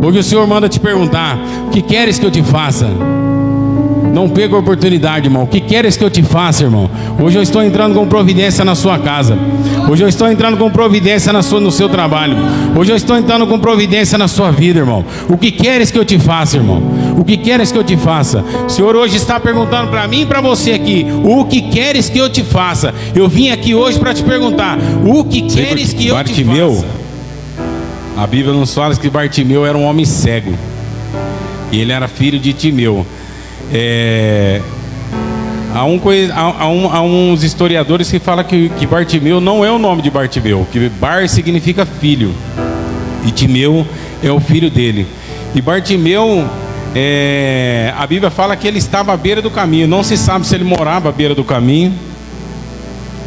Hoje o Senhor manda te perguntar: o que queres que eu te faça? Não perca a oportunidade, irmão. O que queres que eu te faça, irmão? Hoje eu estou entrando com providência na sua casa. Hoje eu estou entrando com providência no seu trabalho. Hoje eu estou entrando com providência na sua vida, irmão. O que queres que eu te faça, irmão? O que queres que eu te faça? O Senhor hoje está perguntando para mim e para você aqui: o que queres que eu te faça? Eu vim aqui hoje para te perguntar: o que queres que eu te faça? A Bíblia nos fala que Bartimeu era um homem cego. E ele era filho de Timeu. Há uns historiadores que falam que Bartimeu não é o nome de Bartimeu, que Bar significa filho e Timeu é o filho dele. E Bartimeu, a Bíblia fala que ele estava à beira do caminho. Não se sabe se ele morava à beira do caminho,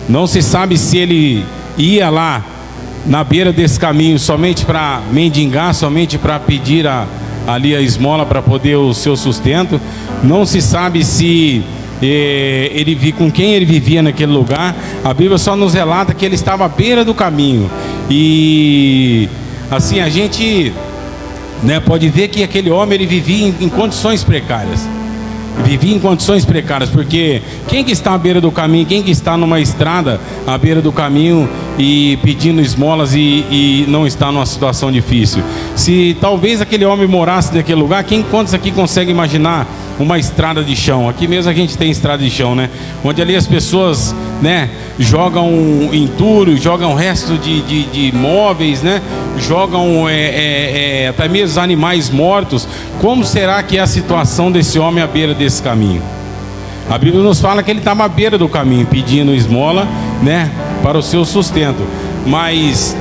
não se sabe se ele ia lá na beira desse caminho somente para mendigar, somente para pedir ali a esmola para poder o seu sustento. Não se sabe se com quem ele vivia naquele lugar. A Bíblia só nos relata que ele estava à beira do caminho. E assim a gente pode ver que aquele homem ele vivia em condições precárias. Vivia em condições precárias, porque quem que está à beira do caminho, quem que está numa estrada à beira do caminho e pedindo esmolas e não está numa situação difícil? Se talvez aquele homem morasse naquele lugar, quantos aqui consegue imaginar uma estrada de chão? Aqui mesmo a gente tem estrada de chão, onde ali as pessoas, jogam entulho, jogam resto de móveis, jogam até mesmo animais mortos. Como será que é a situação desse homem à beira desse caminho? A Bíblia nos fala que ele estava à beira do caminho pedindo esmola, para o seu sustento. Mas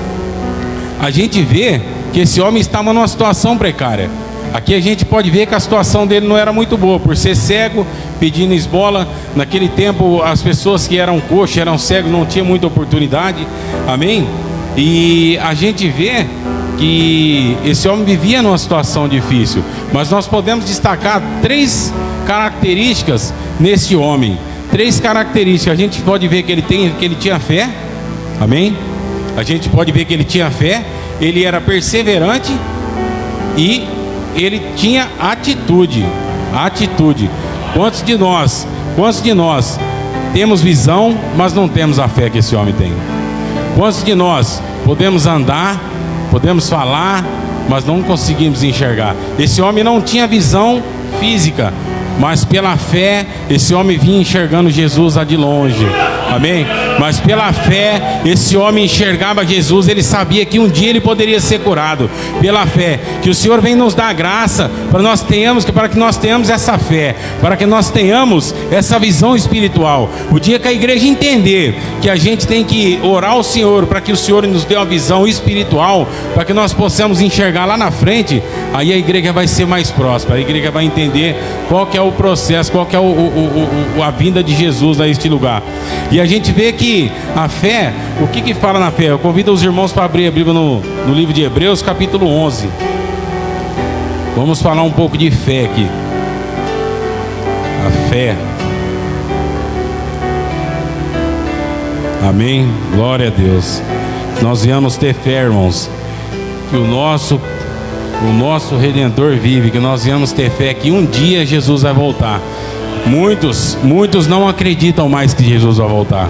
a gente vê que esse homem estava numa situação precária. Aqui a gente pode ver que a situação dele não era muito boa, por ser cego, pedindo esmola. Naquele tempo as pessoas que eram coxos, eram cegos, não tinham muita oportunidade. Amém? E a gente vê que esse homem vivia numa situação difícil. Mas nós podemos destacar 3 características nesse homem. 3 características. A gente pode ver que ele tinha fé. Amém? A gente pode ver que ele tinha fé. Ele era perseverante e ele tinha atitude. Quantos de nós temos visão, mas não temos a fé que esse homem tem? Quantos de nós podemos andar, podemos falar, mas não conseguimos enxergar? Esse homem não tinha visão física, mas pela fé esse homem vinha enxergando Jesus lá de longe. Amém? Mas pela fé esse homem enxergava Jesus. Ele sabia que um dia ele poderia ser curado. Pela fé, que o Senhor vem nos dar graça para que nós tenhamos essa fé, para que nós tenhamos essa visão espiritual. O dia que a igreja entender que a gente tem que orar ao Senhor para que o Senhor nos dê uma visão espiritual, para que nós possamos enxergar lá na frente, aí a igreja vai ser mais próspera. A igreja vai entender qual que é o processo, qual que é a vinda de Jesus a este lugar. E a gente vê que a fé, o que fala na fé? Eu convido os irmãos para abrir a Bíblia no livro de Hebreus, capítulo 11. Vamos falar um pouco de fé aqui. A fé. Amém? Glória a Deus. Nós viemos ter fé, irmãos, que o nosso Redentor vive, que nós viemos ter fé que um dia Jesus vai voltar. Muitos não acreditam mais que Jesus vai voltar.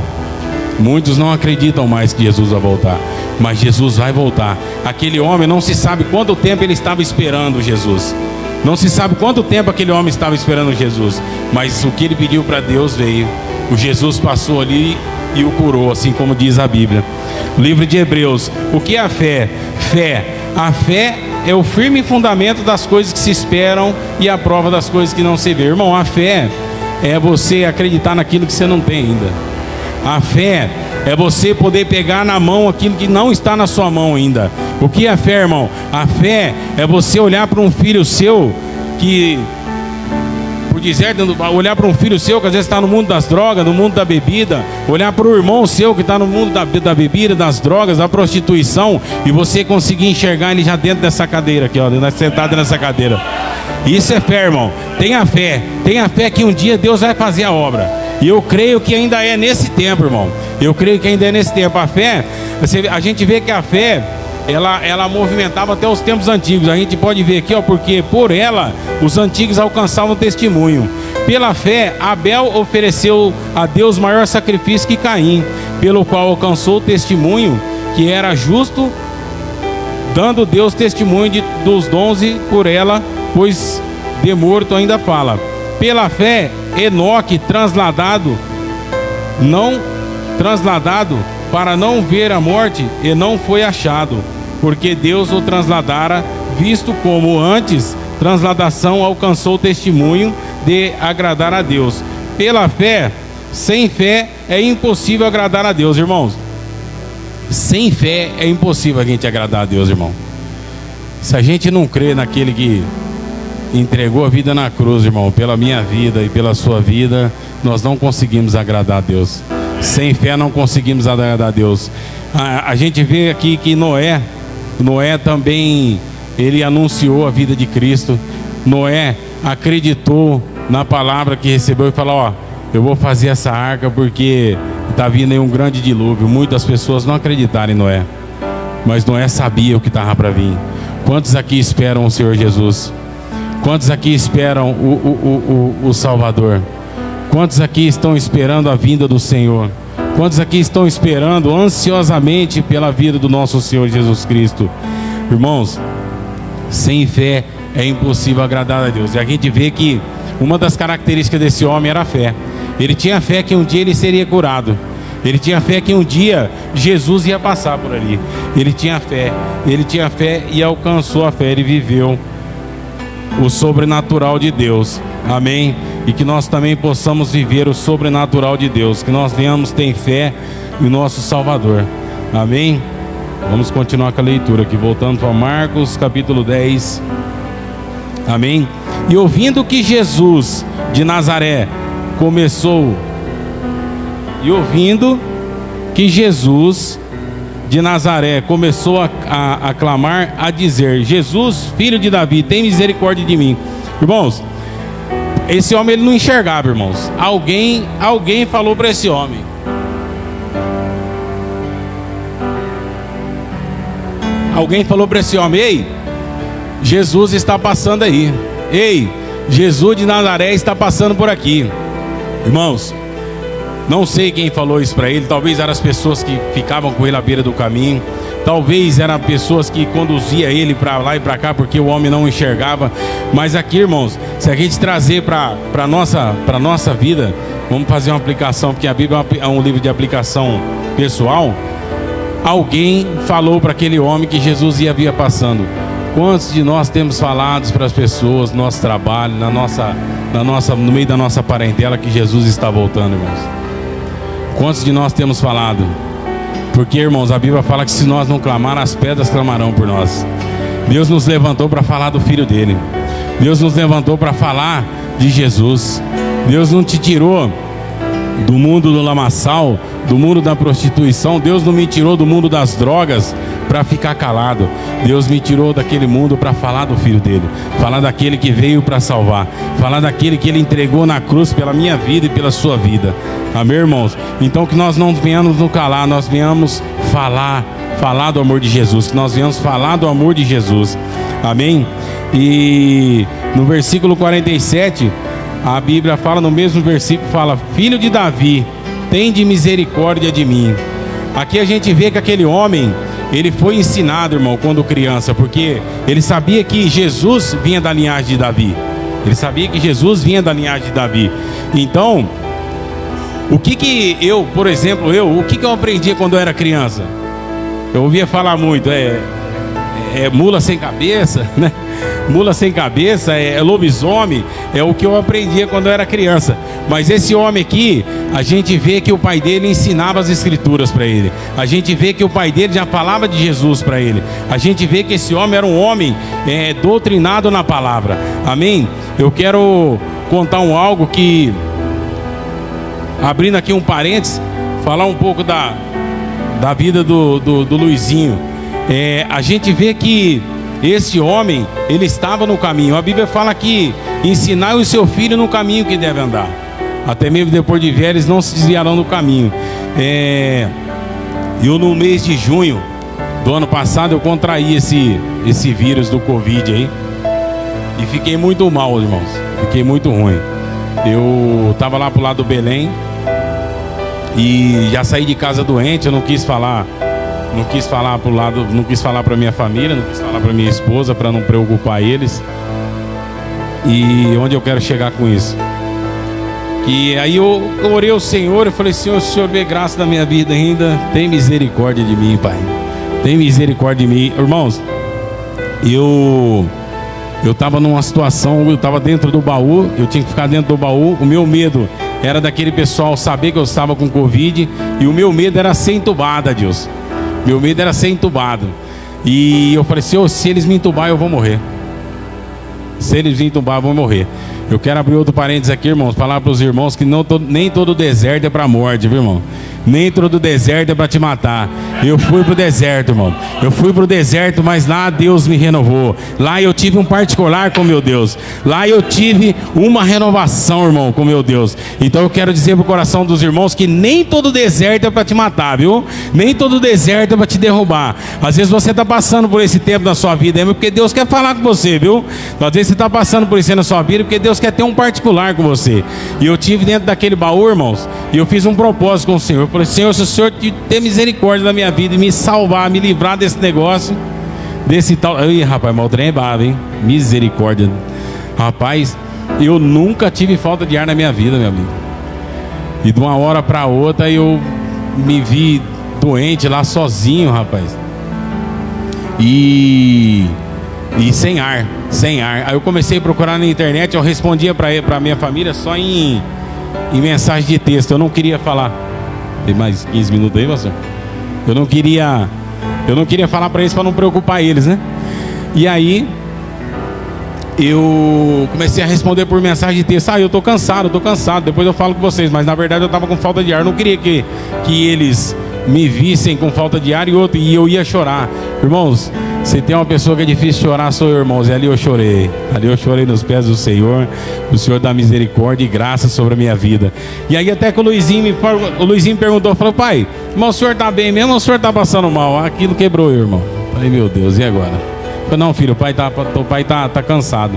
Muitos não acreditam mais que Jesus vai voltar. Mas Jesus vai voltar. Aquele homem, não se sabe quanto tempo ele estava esperando Jesus. Não se sabe quanto tempo aquele homem estava esperando Jesus. Mas o que ele pediu para Deus veio. O Jesus passou ali e o curou, assim como diz a Bíblia. Livro de Hebreus. O que é a fé? A fé é o firme fundamento das coisas que se esperam e a prova das coisas que não se vê. Irmão, a fé é você acreditar naquilo que você não tem ainda. A fé é você poder pegar na mão aquilo que não está na sua mão ainda. O que é a fé, irmão? A fé é você olhar para um filho seu que, olhar para um filho seu que às vezes está no mundo das drogas, no mundo da bebida, olhar para o irmão seu que está no mundo da bebida, das drogas, da prostituição, e você conseguir enxergar ele já dentro dessa cadeira aqui, sentado nessa cadeira. Isso é fé, irmão. Tenha fé que um dia Deus vai fazer a obra. E eu creio que ainda é nesse tempo, irmão. Eu creio que ainda é nesse tempo. A fé, a gente vê que a fé, ela movimentava até os tempos antigos. A gente pode ver aqui, ó, porque por ela os antigos alcançavam testemunho. Pela fé, Abel ofereceu a Deus maior sacrifício que Caim, pelo qual alcançou o testemunho que era justo, dando Deus testemunho dos dons e por ela, pois de morto ainda fala. Pela fé, Enoque transladado para não ver a morte, e não foi achado, porque Deus o transladara, visto como antes transladação alcançou o testemunho de agradar a Deus. Pela fé, sem fé é impossível agradar a Deus, irmãos. Sem fé é impossível a gente agradar a Deus, irmão. Se a gente não crê naquele que entregou a vida na cruz, irmão, pela minha vida e pela sua vida, nós não conseguimos agradar a Deus. Sem fé não conseguimos agradar a Deus. A gente vê aqui que Noé também, ele anunciou a vida de Cristo. Noé acreditou na palavra que recebeu e falou: ó, eu vou fazer essa arca porque está vindo aí um grande dilúvio. Muitas pessoas não acreditaram em Noé, mas Noé sabia o que estava para vir. Quantos aqui esperam o Senhor Jesus? Quantos aqui esperam o Salvador? Quantos aqui estão esperando a vinda do Senhor? Quantos aqui estão esperando ansiosamente pela vida do nosso Senhor Jesus Cristo? Irmãos, sem fé é impossível agradar a Deus. E a gente vê que uma das características desse homem era a fé. Ele tinha fé que um dia ele seria curado. Ele tinha fé que um dia Jesus ia passar por ali. Ele tinha fé e alcançou a fé. Ele viveu o sobrenatural de Deus. Amém? E que nós também possamos viver o sobrenatural de Deus. Que nós venhamos ter fé no nosso Salvador. Amém? Vamos continuar com a leitura aqui, voltando para Marcos capítulo 10. Amém? E ouvindo que Jesus de Nazaré começou a clamar, a dizer: Jesus, filho de Davi, tem misericórdia de mim. Irmãos, esse homem ele não enxergava, irmãos. Alguém falou para esse homem. Alguém falou para esse homem: ei, Jesus está passando aí. Ei, Jesus de Nazaré está passando por aqui. Irmãos, não sei quem falou isso para ele. Talvez eram as pessoas que ficavam com ele à beira do caminho. Talvez eram pessoas que conduziam ele para lá e para cá, porque o homem não enxergava. Mas aqui, irmãos, se a gente trazer para nossa vida, vamos fazer uma aplicação, porque a Bíblia é um livro de aplicação pessoal. Alguém falou para aquele homem que Jesus ia passando. Quantos de nós temos falado para as pessoas, no nosso trabalho, no meio da nossa parentela, que Jesus está voltando, irmãos? Quantos de nós temos falado? Porque, irmãos, a Bíblia fala que se nós não clamar, as pedras clamarão por nós. Deus nos levantou para falar do Filho dele. Deus nos levantou para falar de Jesus. Deus não te tirou do mundo do lamaçal, do mundo da prostituição. Deus não me tirou do mundo das drogas para ficar calado. Deus me tirou daquele mundo para falar do Filho dele, falar daquele que veio para salvar, falar daquele que ele entregou na cruz pela minha vida e pela sua vida. Amém, irmãos? Então que nós não venhamos nos calar, nós venhamos falar do amor de Jesus, que nós venhamos falar do amor de Jesus. Amém? E no versículo 47, a Bíblia fala, no mesmo versículo, fala: Filho de Davi, tende misericórdia de mim. Aqui a gente vê que aquele homem, ele foi ensinado, irmão, quando criança, porque ele sabia que Jesus vinha da linhagem de Davi. Ele sabia que Jesus vinha da linhagem de Davi. Então, o que eu aprendi quando eu era criança? Eu ouvia falar muito, mula sem cabeça, né? Mula sem cabeça, é lobisomem, é o que eu aprendia quando eu era criança. Mas esse homem aqui, a gente vê que o pai dele ensinava as escrituras para ele. A gente vê que o pai dele já falava de Jesus para ele. A gente vê que esse homem era um homem doutrinado na palavra. Amém? Eu quero contar algo que, abrindo aqui um parênteses, falar um pouco da vida do Luizinho. A gente vê que esse homem, ele estava no caminho. A Bíblia fala que ensinai o seu filho no caminho que deve andar. Até mesmo depois de velhos não se desviarão do caminho. Eu no mês de junho, do ano passado eu contraí esse vírus do Covid aí. E fiquei muito mal, irmãos. Fiquei muito ruim. Eu tava lá pro lado do Belém e já saí de casa doente. Eu não quis falar pro lado, não quis falar pra minha família, não quis falar pra minha esposa, para não preocupar eles. E onde eu quero chegar com isso? Que aí eu orei ao Senhor e falei: Senhor, se o Senhor vê graça na minha vida ainda, tem misericórdia de mim, Pai. Tem misericórdia de mim. Irmãos, eu estava numa situação, eu estava dentro do baú, eu tinha que ficar dentro do baú. O meu medo era daquele pessoal saber que eu estava com Covid, e o meu medo era ser entubado, Deus. Meu medo era ser entubado. E eu falei: Senhor, se eles me entubar, eu vou morrer. Se eles me entubar, eu vou morrer. Eu quero abrir outro parênteses aqui, irmãos, falar para os irmãos que nem todo deserto é para morte, viu, irmão? Nem todo deserto é para te matar. Eu fui pro deserto, irmão. Eu fui pro deserto, mas lá Deus me renovou. Lá eu tive um particular com meu Deus. Lá eu tive uma renovação, irmão, com meu Deus. Então eu quero dizer pro coração dos irmãos que nem todo deserto é para te matar, viu? Nem todo deserto é para te derrubar. Às vezes você está passando por esse tempo na sua vida, porque Deus quer falar com você, viu? Às vezes você está passando por isso na sua vida, porque Deus quer ter um particular com você. E eu tive dentro daquele baú, irmãos, e eu fiz um propósito com o Senhor. Eu falei: Senhor, se o Senhor ter misericórdia da minha vida e me salvar, me livrar desse negócio, desse tal... Ih, rapaz, mas o trem é bravo, hein? Misericórdia. Rapaz, eu nunca tive falta de ar na minha vida, meu amigo. E de uma hora para outra eu me vi doente lá sozinho, rapaz. E sem ar. Aí eu comecei a procurar na internet. Eu respondia para minha família só em mensagem de texto. Eu não queria falar. Tem mais 15 minutos aí, pastor? Eu não queria falar para eles, para não preocupar eles, né? E aí eu comecei a responder por mensagem de texto. Eu tô cansado, depois eu falo com vocês. Mas na verdade eu tava com falta de ar. Eu não queria que eles me vissem com falta de ar e eu ia chorar. Irmãos, se tem uma pessoa que é difícil chorar, sou eu, irmãos. E ali eu chorei nos pés do Senhor. O Senhor dá misericórdia e graça sobre a minha vida. E aí até que o Luizinho me perguntou, falou: pai, mas o senhor tá bem mesmo ou o senhor tá passando mal? Aquilo quebrou eu, irmão. Falei: meu Deus, e agora? Falei: não, filho, o pai tá cansado.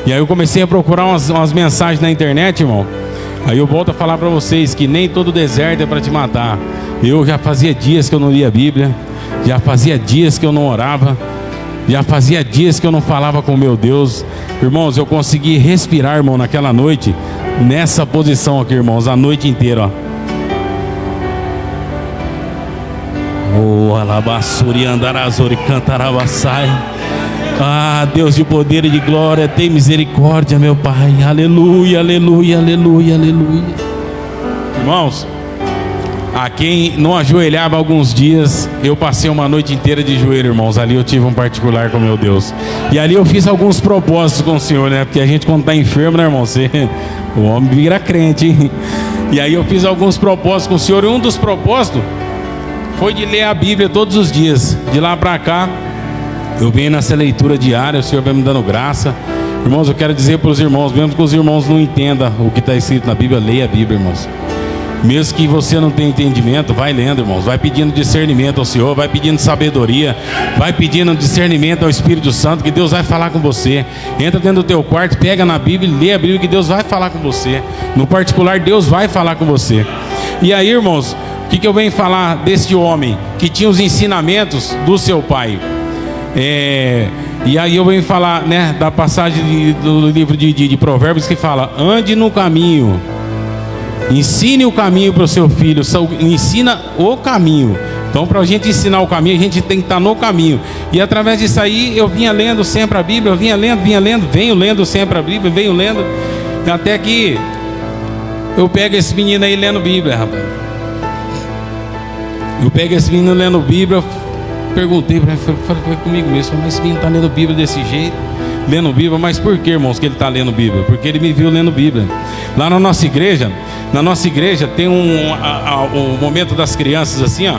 E aí eu comecei a procurar umas mensagens na internet, irmão. Aí eu volto a falar para vocês que nem todo deserto é para te matar. Eu já fazia dias que eu não lia a Bíblia. Já fazia dias que eu não orava. Já fazia dias que eu não falava com meu Deus. Irmãos, eu consegui respirar, irmão, naquela noite, nessa posição aqui, irmãos, a noite inteira, ó. Alabassuri andarazori cantarabassai. Deus de poder e de glória, tem misericórdia, meu Pai. Aleluia, aleluia, aleluia, aleluia. Irmãos, a quem não ajoelhava há alguns dias, eu passei uma noite inteira de joelho, irmãos. Ali eu tive um particular com meu Deus. E ali eu fiz alguns propósitos com o Senhor, né? Porque a gente, quando está enfermo, né, irmão? O homem vira crente, hein? E aí eu fiz alguns propósitos com o Senhor. E um dos propósitos foi de ler a Bíblia todos os dias. De lá para cá, eu venho nessa leitura diária. O Senhor vai me dando graça. Irmãos, eu quero dizer para os irmãos, mesmo que os irmãos não entendam o que está escrito na Bíblia, leia a Bíblia, irmãos. Mesmo que você não tenha entendimento, vai lendo, irmãos. Vai pedindo discernimento ao Senhor, vai pedindo sabedoria, vai pedindo discernimento ao Espírito Santo, que Deus vai falar com você. Entra dentro do teu quarto, pega na Bíblia, lê a Bíblia, que Deus vai falar com você. No particular, Deus vai falar com você. E aí, irmãos, o que eu venho falar deste homem que tinha os ensinamentos do seu pai? E aí eu venho falar, né, da passagem do livro de Provérbios, que fala: ande no caminho, ensine o caminho para o seu filho. Ensina o caminho. Então, para a gente ensinar o caminho, a gente tem que estar no caminho. E através disso aí, eu vinha lendo sempre a Bíblia. Eu venho lendo sempre a Bíblia, venho lendo, até que eu pego esse menino aí lendo Bíblia, rapaz. Eu pego esse menino lendo Bíblia. Perguntei para ele, falei comigo mesmo: mas esse menino está lendo Bíblia desse jeito, lendo Bíblia. Mas por que, irmãos, que ele está lendo Bíblia? Porque ele me viu lendo Bíblia. Lá na nossa igreja tem um momento das crianças assim, ó.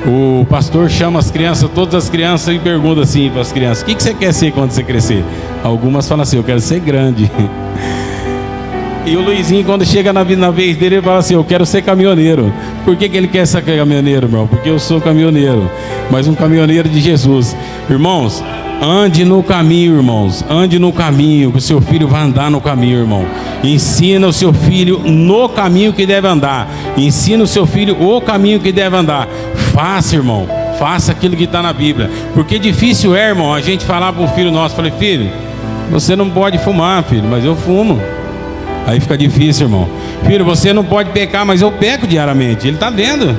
O pastor chama as crianças, todas as crianças, e pergunta assim para as crianças: o que você quer ser quando você crescer? Algumas falam assim: eu quero ser grande. E o Luizinho, quando chega na vez dele, ele fala assim: eu quero ser caminhoneiro. Por que ele quer ser caminhoneiro, irmão? Porque eu sou caminhoneiro, mas um caminhoneiro de Jesus. Irmãos, ande no caminho, irmãos. Ande no caminho, que o seu filho vai andar no caminho, irmão. Ensina o seu filho no caminho que deve andar. Ensina o seu filho o caminho que deve andar. Faça, irmão. Faça aquilo que está na Bíblia. Porque difícil é, irmão, a gente falar para um filho nosso: falei, filho, você não pode fumar, filho, mas eu fumo. Aí fica difícil, irmão. Filho, você não pode pecar, mas eu peco diariamente. Ele está vendo.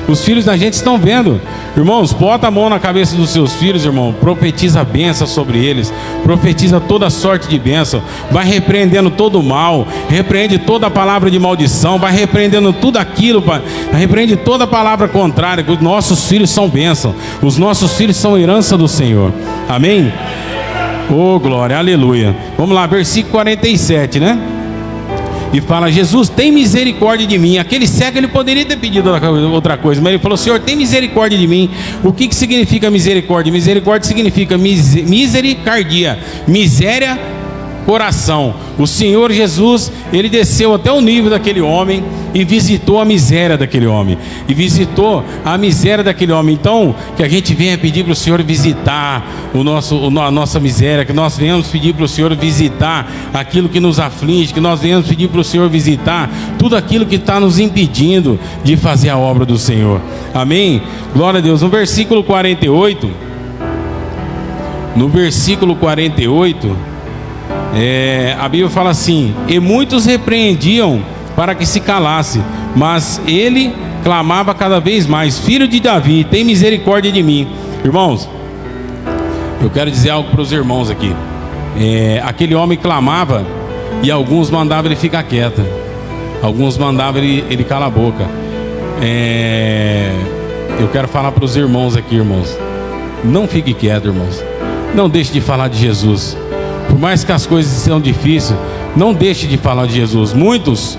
Os filhos da gente estão vendo. Irmãos, bota a mão na cabeça dos seus filhos, irmão. Profetiza a bênção sobre eles. Profetiza toda sorte de bênção. Vai repreendendo todo o mal. Repreende toda a palavra de maldição. Vai repreendendo tudo aquilo. Repreende toda a palavra contrária. Os nossos filhos são bênção. Os nossos filhos são herança do Senhor. Amém? Oh, glória, aleluia. Vamos lá, versículo 47, né? E fala: Jesus, tem misericórdia de mim. Aquele cego, ele poderia ter pedido outra coisa, mas ele falou: Senhor, tem misericórdia de mim. O que significa misericórdia? Misericórdia significa misericardia, miséria, coração. O Senhor Jesus, ele desceu até o nível daquele homem e visitou a miséria daquele homem. E visitou a miséria daquele homem. Então, que a gente venha pedir para o Senhor visitar a nossa miséria, que nós venhamos pedir para o Senhor visitar aquilo que nos aflige, que nós venhamos pedir para o Senhor visitar tudo aquilo que está nos impedindo de fazer a obra do Senhor. Amém? Glória a Deus. No versículo 48, a Bíblia fala assim: e muitos repreendiam para que se calasse, mas ele clamava cada vez mais: Filho de Davi, tem misericórdia de mim. Irmãos, eu quero dizer algo para os irmãos aqui. Aquele homem clamava e alguns mandavam ele ficar quieto, alguns mandavam ele calar a boca. Eu quero falar para os irmãos aqui, irmãos: não fique quieto, irmãos. Não deixe de falar de Jesus. Por mais que as coisas sejam difíceis, não deixe de falar de Jesus. Muitos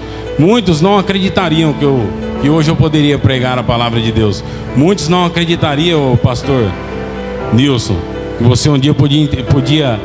não acreditariam que hoje eu poderia pregar a palavra de Deus. Muitos não acreditariam, pastor Nilson, que você um dia podia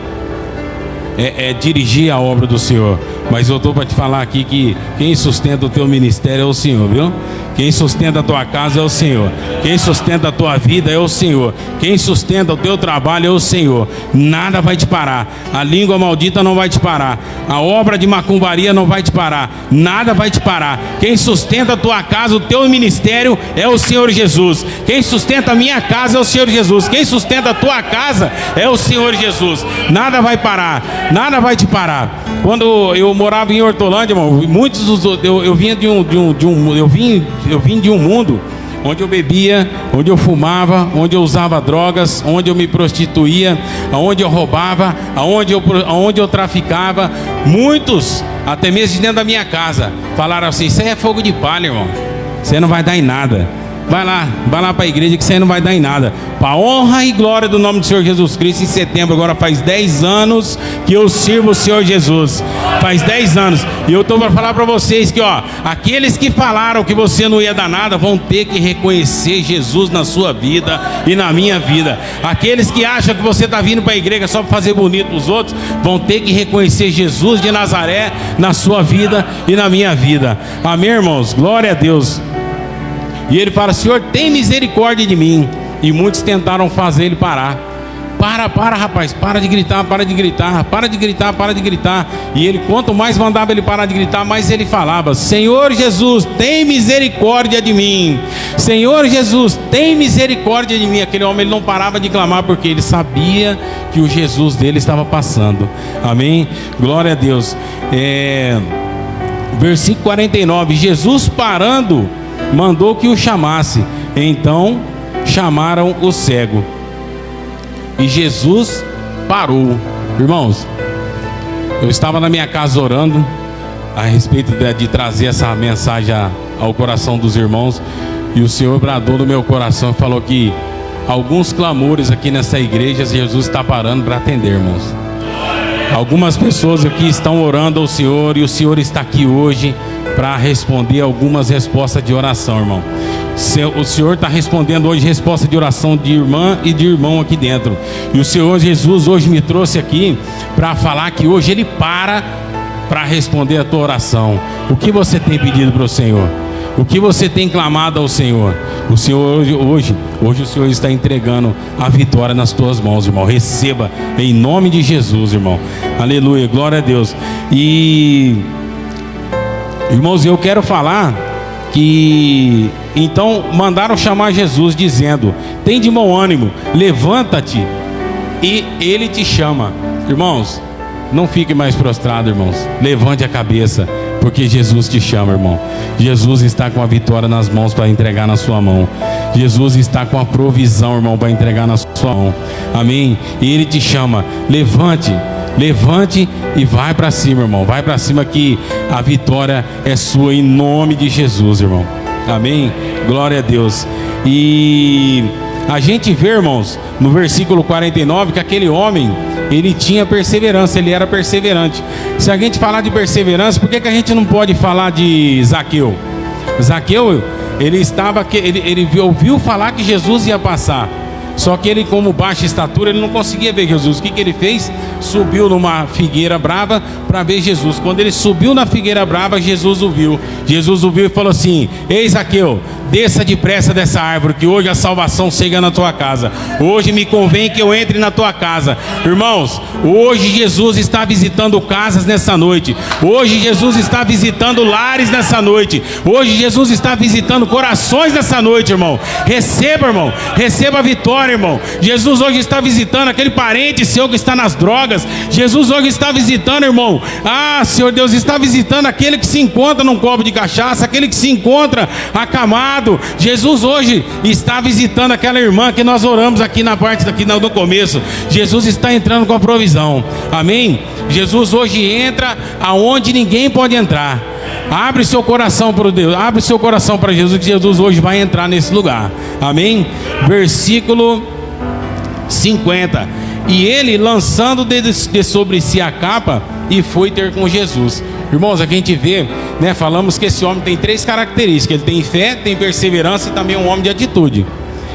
dirigir a obra do Senhor. Mas eu estou para te falar aqui que quem sustenta o teu ministério é o Senhor, viu? Quem sustenta a tua casa é o Senhor. Quem sustenta a tua vida é o Senhor. Quem sustenta o teu trabalho é o Senhor. Nada vai te parar. A língua maldita não vai te parar. A obra de macumbaria não vai te parar. Nada vai te parar. Quem sustenta a tua casa, o teu ministério é o Senhor Jesus. Quem sustenta a minha casa é o Senhor Jesus. Quem sustenta a tua casa é o Senhor Jesus. Nada vai parar. Nada vai te parar. Quando eu morava em Hortolândia, irmão, eu vim de um mundo onde eu bebia, onde eu fumava, onde eu usava drogas, onde eu me prostituía, onde eu roubava, onde eu traficava. Muitos, até mesmo de dentro da minha casa, falaram assim: isso aí é fogo de palha, irmão, você não vai dar em nada. Vai lá para a igreja que você não vai dar em nada. Para a honra e glória do nome do Senhor Jesus Cristo, em setembro agora faz 10 anos que eu sirvo o Senhor Jesus. Faz 10 anos. E eu estou para falar para vocês que, aqueles que falaram que você não ia dar nada vão ter que reconhecer Jesus na sua vida e na minha vida. Aqueles que acham que você está vindo para a igreja só para fazer bonito para os outros vão ter que reconhecer Jesus de Nazaré na sua vida e na minha vida. Amém, irmãos? Glória a Deus. E ele fala: Senhor, tem misericórdia de mim. E muitos tentaram fazer ele parar. Para, rapaz, para de gritar. E ele, quanto mais mandava ele parar de gritar, mais ele falava: Senhor Jesus, tem misericórdia de mim. Senhor Jesus, tem misericórdia de mim. Aquele homem, ele não parava de clamar, porque ele sabia que o Jesus dele estava passando. Amém? Glória a Deus. Versículo 49. Jesus, parando, mandou que o chamasse. Então chamaram o cego e Jesus parou. Irmãos, eu estava na minha casa orando a respeito de trazer essa mensagem ao coração dos irmãos, e o Senhor bradou no meu coração e falou que alguns clamores aqui nessa igreja Jesus está parando para atender, irmãos. Algumas pessoas aqui estão orando ao Senhor, e o Senhor está aqui hoje para responder algumas respostas de oração, irmão. O Senhor está respondendo hoje resposta de oração de irmã e de irmão aqui dentro. E o Senhor Jesus hoje me trouxe aqui para falar que hoje Ele para para responder a tua oração. O que você tem pedido para o Senhor? O que você tem clamado ao Senhor? O Senhor hoje o Senhor está entregando a vitória nas tuas mãos, irmão. Receba em nome de Jesus, irmão. Aleluia, glória a Deus. E irmãos, eu quero falar que então mandaram chamar Jesus, dizendo: tem de bom ânimo, levanta-te e ele te chama. Irmãos, não fique mais prostrado, irmãos. Levante a cabeça, porque Jesus te chama, irmão. Jesus está com a vitória nas mãos para entregar na sua mão. Jesus está com a provisão, irmão, para entregar na sua mão. Amém? E ele te chama: levante e vai para cima, irmão. Vai para cima, que a vitória é sua em nome de Jesus, irmão. Amém? Glória a Deus. E a gente vê, irmãos, no versículo 49, que aquele homem, ele tinha perseverança, ele era perseverante. Se a gente falar de perseverança, por que a gente não pode falar de Zaqueu? Zaqueu, ele ouviu falar que Jesus ia passar. Só que ele, como baixa estatura, ele não conseguia ver Jesus. O que ele fez? Subiu numa figueira brava para ver Jesus. Quando ele subiu na figueira brava, Jesus o viu. Jesus o viu e falou assim: ei, Zaqueu, desça depressa dessa árvore, que hoje a salvação chega na tua casa. Hoje me convém que eu entre na tua casa. Irmãos, hoje Jesus está visitando casas nessa noite. Hoje Jesus está visitando lares nessa noite. Hoje Jesus está visitando corações nessa noite, irmão. Receba, irmão. Receba a vitória, irmão. Jesus hoje está visitando aquele parente seu que está nas drogas. Jesus hoje está visitando, irmão. Senhor Deus, está visitando aquele que se encontra num copo de cachaça, aquele que se encontra acamado. Jesus hoje está visitando aquela irmã que nós oramos aqui na parte daqui no começo. Jesus está entrando com a provisão. Amém? Jesus hoje entra aonde ninguém pode entrar. Abre seu coração para Deus, abre seu coração para Jesus, que Jesus hoje vai entrar nesse lugar. Amém? Versículo 50. E ele, lançando de sobre si a capa, e foi ter com Jesus. Irmãos, aqui a gente vê, né? Falamos que esse homem tem 3 características: ele tem fé, tem perseverança e também é um homem de atitude.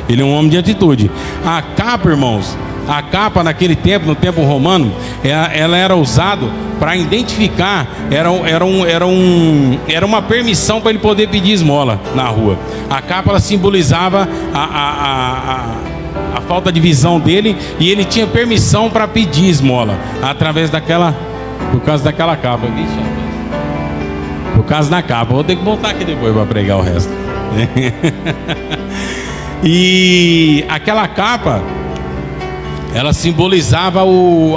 Ele é um homem de atitude. A capa, irmãos, a capa naquele tempo, no tempo romano, ela era usada para identificar, era uma permissão para ele poder pedir esmola na rua. A capa, ela simbolizava a falta de visão dele, e ele tinha permissão para pedir esmola através por causa daquela capa. Por causa da capa. Vou ter que voltar aqui depois para pregar o resto. E aquela capa, ela simbolizava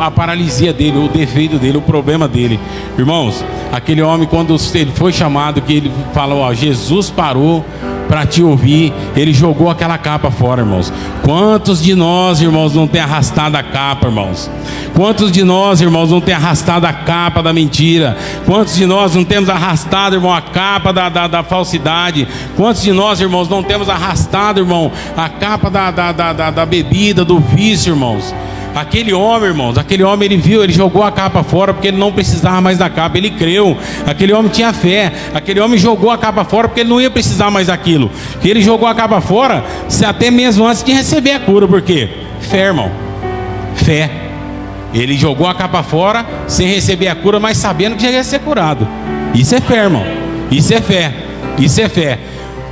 a paralisia dele, o defeito dele, o problema dele. Irmãos, aquele homem, quando ele foi chamado, que ele falou: Jesus parou para te ouvir, ele jogou aquela capa fora, irmãos. Quantos de nós, irmãos, não tem arrastado a capa, irmãos? Quantos de nós, irmãos, não tem arrastado a capa da mentira? Quantos de nós não temos arrastado, irmão, a capa da falsidade? Quantos de nós, irmãos, não temos arrastado, irmão, a capa da bebida, do vício, irmãos? Aquele homem, irmãos, ele viu, ele jogou a capa fora porque ele não precisava mais da capa. Ele creu, aquele homem tinha fé. Aquele homem jogou a capa fora porque ele não ia precisar mais daquilo. Ele jogou a capa fora até mesmo antes de receber a cura. Por quê? Fé, irmão. Fé. Ele jogou a capa fora sem receber a cura, mas sabendo que já ia ser curado. Isso é fé, irmão. Isso é fé. Isso é fé.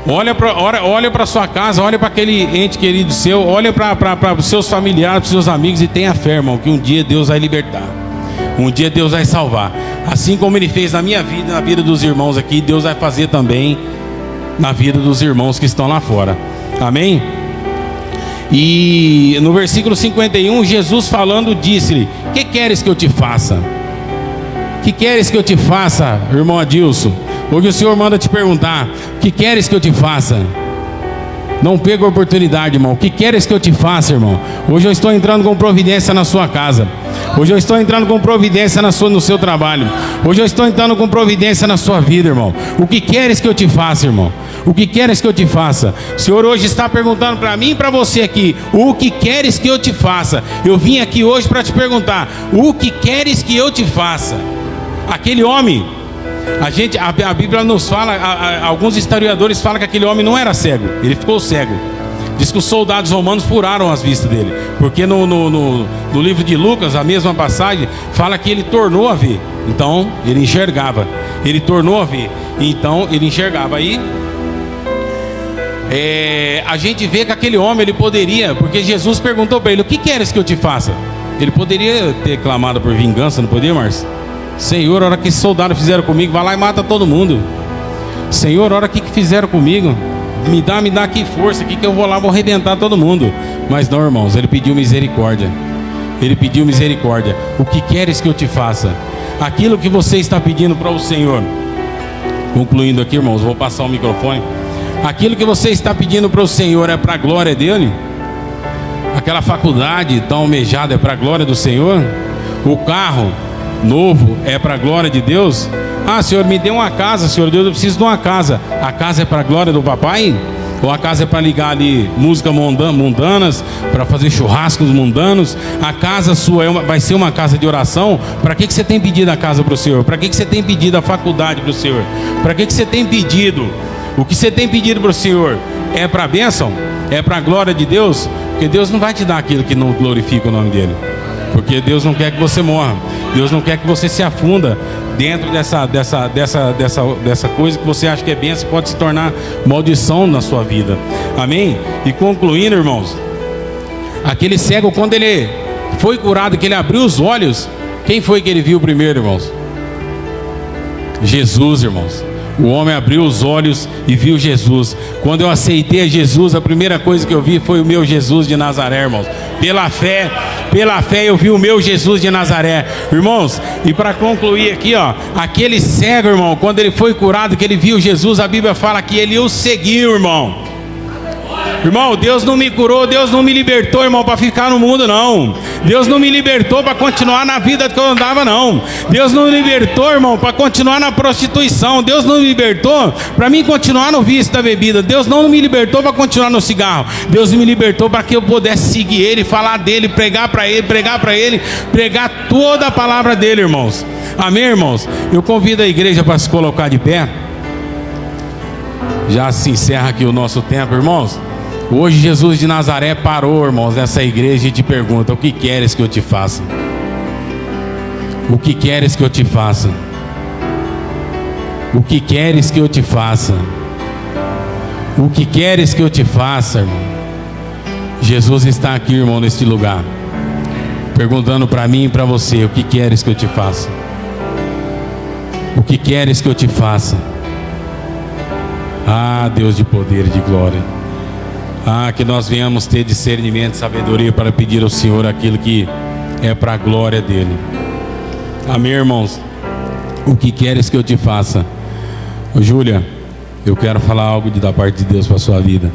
Olha para sua casa, olha para aquele ente querido seu, olha para os seus familiares, para os seus amigos, e tenha fé, irmão, que um dia Deus vai libertar, um dia Deus vai salvar. Assim como Ele fez na minha vida, na vida dos irmãos aqui, Deus vai fazer também na vida dos irmãos que estão lá fora. Amém? E no versículo 51, Jesus falando, disse-lhe: que queres que eu te faça? Que queres que eu te faça, irmão Adilson? Hoje o Senhor manda te perguntar: o que queres que eu te faça? Não perca a oportunidade, irmão. O que queres que eu te faça, irmão? Hoje eu estou entrando com providência na sua casa. Hoje eu estou entrando com providência no seu trabalho. Hoje eu estou entrando com providência na sua vida, irmão. O que queres que eu te faça, irmão? O que queres que eu te faça? O Senhor hoje está perguntando para mim e para você aqui: o que queres que eu te faça? Eu vim aqui hoje para te perguntar: o que queres que eu te faça? Aquele homem, a Bíblia nos fala, alguns historiadores falam que aquele homem não era cego, ele ficou cego. Diz que os soldados romanos furaram as vistas dele, porque no livro de Lucas, a mesma passagem, fala que ele tornou a ver. Então, ele enxergava. Ele tornou a ver. Então, ele enxergava. Aí, a gente vê que aquele homem, ele poderia, porque Jesus perguntou para ele: o que queres que eu te faça? Ele poderia ter clamado por vingança, não podia, Márcio? Senhor, a hora que esses soldados fizeram comigo, vai lá e mata todo mundo. Senhor, a hora que fizeram comigo, me dá aqui força, aqui que eu vou lá, vou arrebentar todo mundo. Mas não, irmãos, ele pediu misericórdia. Ele pediu misericórdia. O que queres que eu te faça? Aquilo que você está pedindo para o Senhor. Concluindo aqui, irmãos, vou passar o microfone. Aquilo que você está pedindo para o Senhor é para a glória dele? Aquela faculdade tão almejada é para a glória do Senhor? O carro novo é para a glória de Deus? Ah, Senhor, me dê uma casa, Senhor Deus, eu preciso de uma casa. A casa é para a glória do papai? Ou a casa é para ligar ali músicas mundanas, para fazer churrascos mundanos? A casa sua vai ser uma casa de oração? Para que você tem pedido a casa para o Senhor? Para que você tem pedido a faculdade para o Senhor? Para que você tem pedido? O que você tem pedido para o Senhor é para a bênção? É para a glória de Deus? Porque Deus não vai te dar aquilo que não glorifica o nome dele. Porque Deus não quer que você morra. Deus não quer que você se afunda dentro dessa coisa que você acha que é bênção, pode se tornar maldição na sua vida. Amém? E concluindo, irmãos, aquele cego, quando ele foi curado, que ele abriu os olhos, quem foi que ele viu primeiro, irmãos? Jesus, irmãos. O homem abriu os olhos e viu Jesus. Quando eu aceitei a Jesus, a primeira coisa que eu vi foi o meu Jesus de Nazaré, irmãos. Pela fé eu vi o meu Jesus de Nazaré, irmãos. E para concluir aqui, ó, aquele cego, irmão, quando ele foi curado, que ele viu Jesus, a Bíblia fala que ele o seguiu, irmão. Irmão, Deus não me curou, Deus não me libertou, irmão, para ficar no mundo, não. Deus não me libertou para continuar na vida que eu andava, não. Deus não me libertou, irmão, para continuar na prostituição. Deus não me libertou para mim continuar no vício da bebida. Deus não me libertou para continuar no cigarro. Deus me libertou para que eu pudesse seguir Ele, falar dEle, pregar para Ele, pregar toda a palavra dEle, irmãos. Amém, irmãos? Eu convido a igreja para se colocar de pé. Já se encerra aqui o nosso tempo, irmãos. Hoje Jesus de Nazaré parou, irmãos, nessa igreja e te pergunta: o que queres que eu te faça? O que queres que eu te faça? O que queres que eu te faça? O que queres que eu te faça, irmão? Jesus está aqui, irmão, neste lugar, perguntando para mim e para você: o que queres que eu te faça? O que queres que eu te faça? Ah, Deus de poder e de glória. Ah, que nós venhamos ter discernimento e sabedoria para pedir ao Senhor aquilo que é para a glória dEle. Amém, irmãos? O que queres que eu te faça? Ô, Júlia, eu quero falar algo da parte de Deus para a sua vida.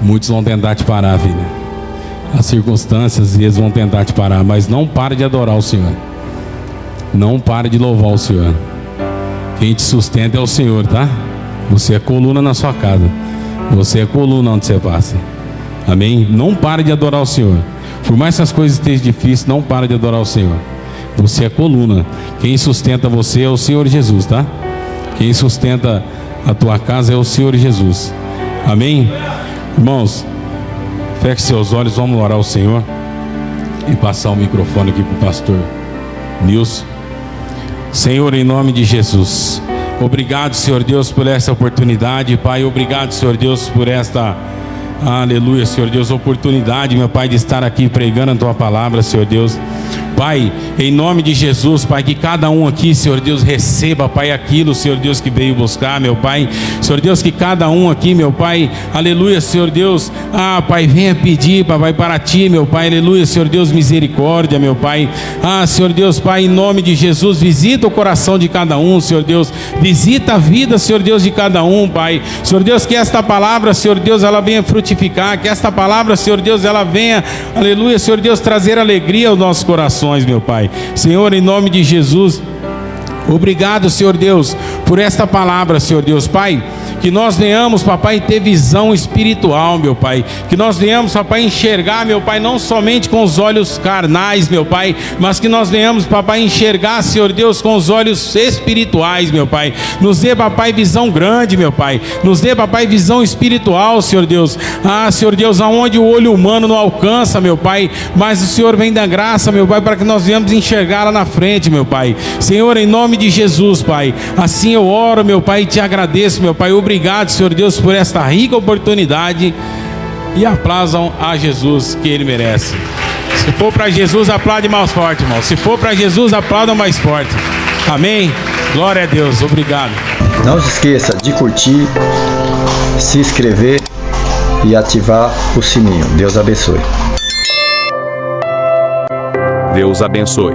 Muitos vão tentar te parar, filha. As circunstâncias, eles vão tentar te parar, mas não pare de adorar o Senhor. Não pare de louvar o Senhor. Quem te sustenta é o Senhor, tá? Você é coluna na sua casa. Você é coluna onde você passa. Amém? Não pare de adorar o Senhor. Por mais que as coisas estejam difíceis, não pare de adorar o Senhor. Você é coluna. Quem sustenta você é o Senhor Jesus, tá? Quem sustenta a tua casa é o Senhor Jesus. Amém? Irmãos, feche seus olhos, vamos orar ao Senhor e passar o microfone aqui para o pastor Nilson. Senhor, em nome de Jesus, obrigado, Senhor Deus, por essa oportunidade, Pai. Obrigado, Senhor Deus, por esta, aleluia, Senhor Deus, oportunidade, meu Pai, de estar aqui pregando a Tua palavra, Senhor Deus. Pai, em nome de Jesus, Pai, que cada um aqui, Senhor Deus, receba, Pai, aquilo, Senhor Deus, que veio buscar, meu Pai. Senhor Deus, que cada um aqui, meu Pai, aleluia, Senhor Deus, Pai, venha pedir, Pai, para Ti, meu Pai, aleluia, Senhor Deus, misericórdia, meu Pai. Senhor Deus, Pai, em nome de Jesus, visita o coração de cada um, Senhor Deus, visita a vida, Senhor Deus, de cada um, Pai. Senhor Deus, que esta palavra, Senhor Deus, ela venha frutificar, que esta palavra, Senhor Deus, ela venha, aleluia, Senhor Deus, trazer alegria aos nossos corações, meu Pai. Senhor, em nome de Jesus, obrigado, Senhor Deus, por esta palavra, Senhor Deus, Pai, Que nós venhamos, papai, ter visão espiritual, meu Pai. Que nós venhamos, papai, enxergar, meu Pai, não somente com os olhos carnais, meu Pai, mas que nós venhamos, papai, enxergar, Senhor Deus, com os olhos espirituais, meu Pai. Nos dê, papai, visão grande, meu Pai. Nos dê, papai, visão espiritual, Senhor Deus. Ah, Senhor Deus, aonde o olho humano não alcança, meu Pai, mas o Senhor vem da graça, meu Pai, para que nós venhamos enxergar lá na frente, meu Pai. Senhor, em nome de Jesus, Pai, assim eu oro, meu Pai, e te agradeço, meu Pai. Obrigado, Senhor Deus, por esta rica oportunidade, e aplaudam a Jesus, que Ele merece. Se for para Jesus, aplaude mais forte, irmão. Se for para Jesus, aplauda mais forte. Amém? Glória a Deus. Obrigado. Não se esqueça de curtir, se inscrever e ativar o sininho. Deus abençoe. Deus abençoe.